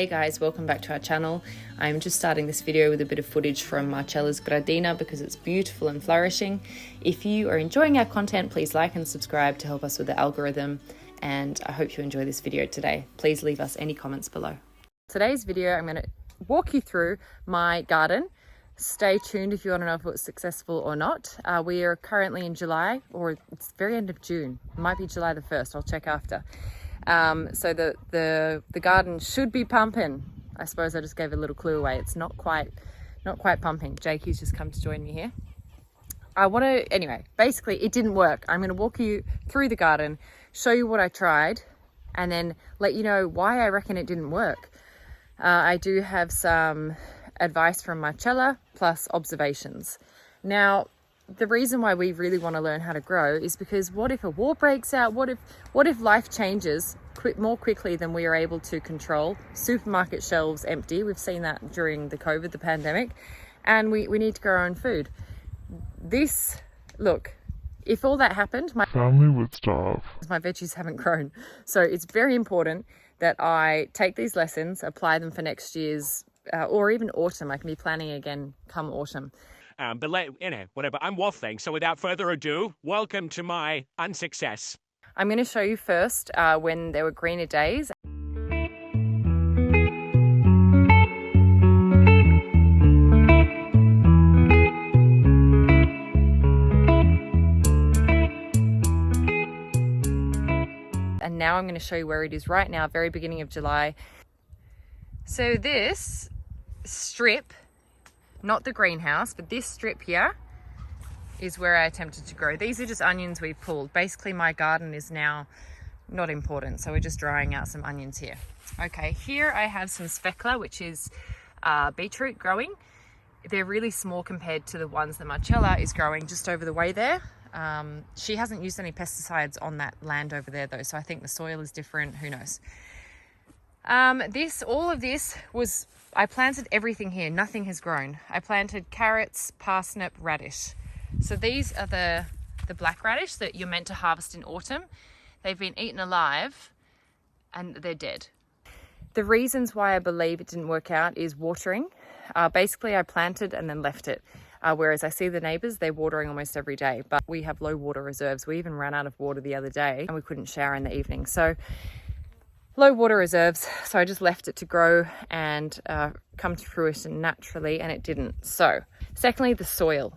Hey guys, welcome back to our channel. I'm just starting this video with a bit of footage from Marcella's Gradina because it's beautiful and flourishing. If you are enjoying our content, please like and subscribe to help us with the algorithm, and I hope you enjoy this video today. Please leave us any comments below. Today's video, I'm going to walk you through my garden. Stay tuned if you want to know if it's successful or not. We are currently in July, or it's very end of June. It might be July the 1st, I'll check after. So the garden should be pumping. I suppose I just gave a little clue away. It's not quite pumping. Jakey's just come to join me here. Anyway, basically it didn't work. I'm going to walk you through the garden, show you what I tried, and then let you know why I reckon it didn't work. I do have some advice from Marcella plus observations. Now, the reason why we really want to learn how to grow is because what if a war breaks out? What if life changes more quickly than we are able to control? Supermarket shelves empty. We've seen that during the pandemic, and we need to grow our own food. Look, if all that happened, my family would starve. My veggies haven't grown. So it's very important that I take these lessons, apply them for next year's or even autumn. I can be planning again come autumn. But whatever, I'm waffling. So without further ado, welcome to my unsuccess. I'm going to show you first when there were greener days. And now I'm going to show you where it is right now, very beginning of July. So this strip, not the greenhouse, but this strip here is where I attempted to grow. These are just onions we pulled. Basically, my garden is now not important, so we're just drying out some onions here. Okay, here I have some speckler, which is beetroot growing. They're really small compared to the ones that Marcella is growing just over the way there. She hasn't used any pesticides on that land over there though, so I think the soil is different, who knows. All of this was, I planted everything here. Nothing has grown. I planted carrots, parsnip, radish. So these are the black radish that you're meant to harvest in autumn. They've been eaten alive and they're dead. The reasons why I believe it didn't work out is watering. Basically, I planted and then left it. Whereas I see the neighbours, they're watering almost every day, but we have low water reserves. We even ran out of water the other day and we couldn't shower in the evening. So low water reserves, so I just left it to grow and come to fruition naturally, and it didn't. So secondly, the soil.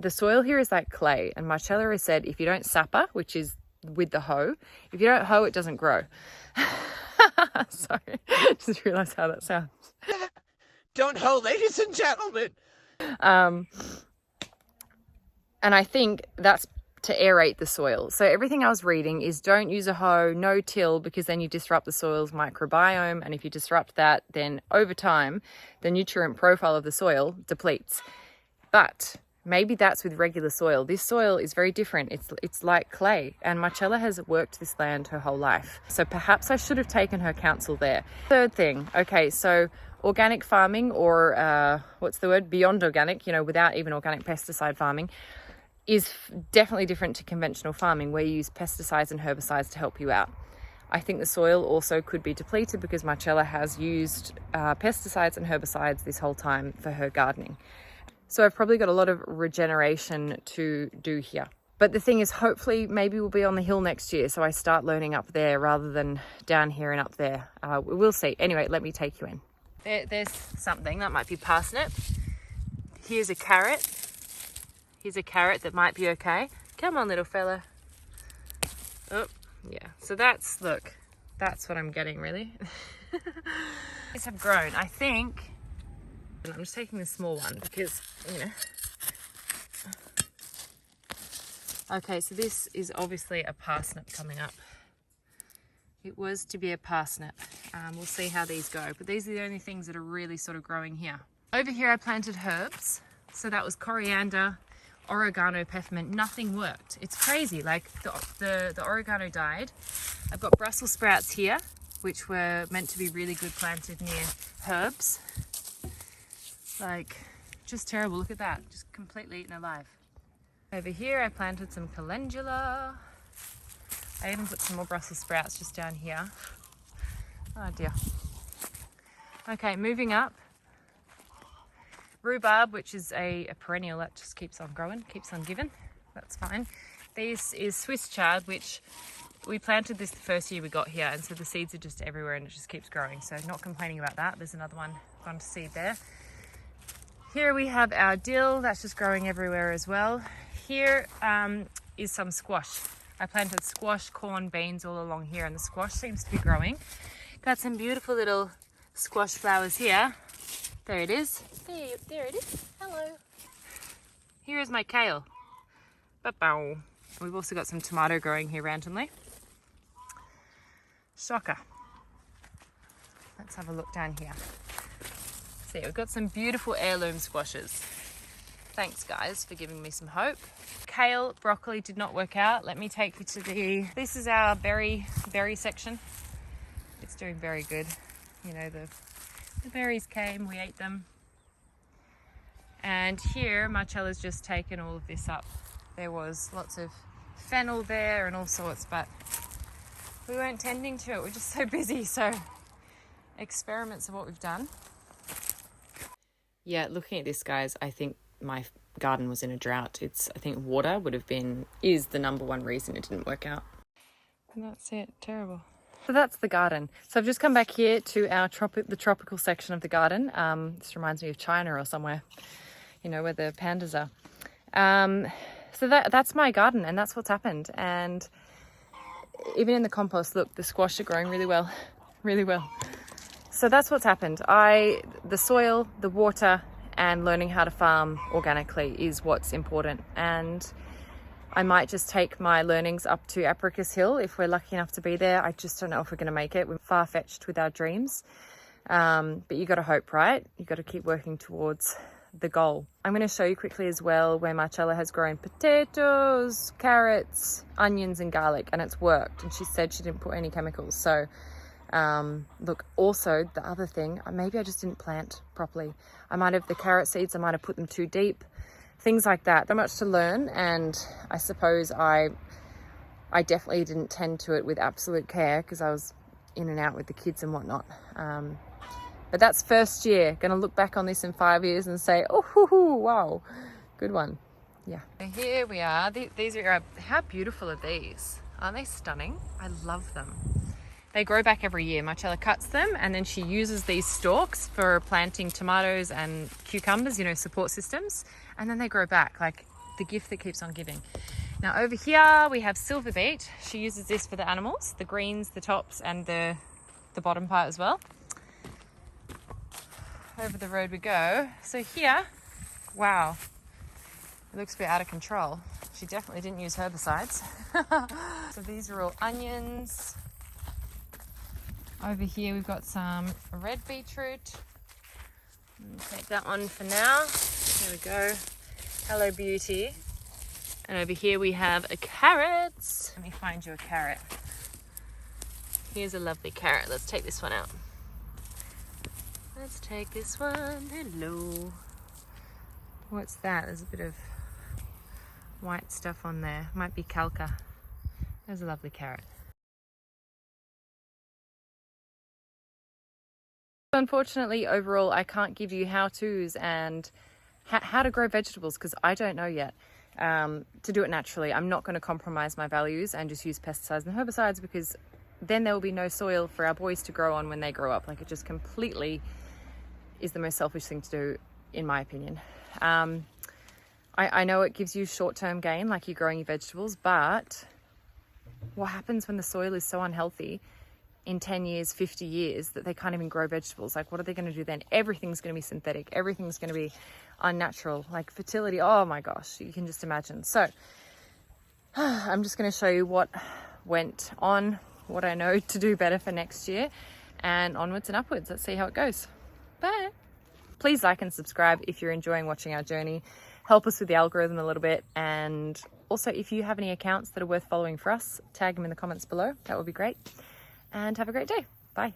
The soil here is like clay, and Marcella has said if you don't sapper, which is with the hoe, if you don't hoe, it doesn't grow. Sorry, just realised how that sounds. Don't hoe, ladies and gentlemen. And I think that's to aerate the soil. So everything I was reading is don't use a hoe, no till, because then you disrupt the soil's microbiome, and if you disrupt that, then over time the nutrient profile of the soil depletes. But maybe that's with regular soil. This soil is very different. It's like clay, and Marcella has worked this land her whole life, so perhaps I should have taken her counsel there. Third thing, okay, so organic farming, or beyond organic, without even organic pesticide farming, is definitely different to conventional farming where you use pesticides and herbicides to help you out. I think the soil also could be depleted because Marcella has used pesticides and herbicides this whole time for her gardening. So I've probably got a lot of regeneration to do here. But the thing is, hopefully maybe we'll be on the hill next year, so I start learning up there rather than down here and up there. We'll see. Anyway, let me take you in. There's something that might be parsnip. Here's a carrot. Here's a carrot that might be okay. Come on, little fella. Oh, yeah. So that's what I'm getting, really. These have grown, I think. And I'm just taking the small one because, Okay, so this is obviously a parsnip coming up. It was to be a parsnip. We'll see how these go. But these are the only things that are really sort of growing here. Over here I planted herbs. So that was coriander, oregano, peppermint. Nothing worked. It's crazy. Like the oregano died. I've got Brussels sprouts here, which were meant to be really good planted near herbs. Like, just terrible. Look at that. Just completely eaten alive. Over here I planted some calendula. I even put some more Brussels sprouts just down here. Oh dear. Okay, moving up. Rhubarb, which is a perennial that just keeps on growing, keeps on giving. That's fine. This is Swiss chard, which we planted this the first year we got here, and so the seeds are just everywhere and it just keeps growing. So not complaining about that. There's another one gone to seed there. Here we have our dill, that's just growing everywhere as well. Here is some squash. I planted squash, corn, beans all along here, and the squash seems to be growing. Got some beautiful little squash flowers here. There it is. There it is. Hello. Here is my kale. Ba-bow. We've also got some tomato growing here randomly. Shocker. Let's have a look down here. See, we've got some beautiful heirloom squashes. Thanks guys for giving me some hope. Kale, broccoli did not work out. Let me take you to this is our berry section. It's doing very good. You know, the berries came, we ate them. And here, Marcella's just taken all of this up. There was lots of fennel there and all sorts, but we weren't tending to it. We're just so busy. So experiments of what we've done. Yeah, looking at this, guys, I think my garden was in a drought. I think water is the number one reason it didn't work out. And that's it, terrible. So that's the garden. So I've just come back here to our the tropical section of the garden. This reminds me of China or somewhere, you know, where the pandas are. So that's my garden, and that's what's happened. And even in the compost, look, the squash are growing really well, really well. So that's what's happened. The soil, the water, and learning how to farm organically is what's important. And I might just take my learnings up to Apricus Hill if we're lucky enough to be there. I just don't know if we're going to make it. We're far-fetched with our dreams. But you got to hope, right? You got to keep working towards the goal. I'm going to show you quickly as well where Marcella has grown potatoes, carrots, onions, and garlic, and it's worked. And she said she didn't put any chemicals. So look, also the other thing, maybe I just didn't plant properly. The carrot seeds, I might have put them too deep. Things like that. So much to learn, and I suppose I definitely didn't tend to it with absolute care because I was in and out with the kids and whatnot. But that's first year. Going to look back on this in 5 years and say, oh, wow, good one. Yeah. Here we are. These are, how beautiful are these? Aren't they stunning? I love them. They grow back every year. Marcella cuts them and then she uses these stalks for planting tomatoes and cucumbers, you know, support systems. And then they grow back, like the gift that keeps on giving. Now over here we have silver beet. She uses this for the animals, the greens, the tops, and the bottom part as well. Over the road we go. So here, wow, it looks a bit out of control. She definitely didn't use herbicides. So these are all onions. Over here we've got some red beetroot. Take that one for now. There we go. Hello, beauty. And over here we have a carrot. Let me find you a carrot. Here's a lovely carrot. Let's take this one out. Let's take this one. Hello. What's that? There's a bit of white stuff on there. Might be calca. There's a lovely carrot. Unfortunately, overall, I can't give you how-tos and how to grow vegetables because I don't know yet. To do it naturally, I'm not going to compromise my values and just use pesticides and herbicides because then there will be no soil for our boys to grow on when they grow up. Like, it just completely is the most selfish thing to do, in my opinion. I know it gives you short-term gain, like you're growing your vegetables, but what happens when the soil is so unhealthy in 10 years, 50 years, that they can't even grow vegetables? Like, what are they going to do then? Everything's going to be synthetic. Everything's going to be unnatural. Like fertility, oh my gosh, you can just imagine. So I'm just going to show you what went on, what I know to do better for next year, and onwards and upwards. Let's see how it goes. Bye. Please like and subscribe if you're enjoying watching our journey. Help us with the algorithm a little bit. And also, if you have any accounts that are worth following for us, tag them in the comments below. That would be great. And have a great day. Bye.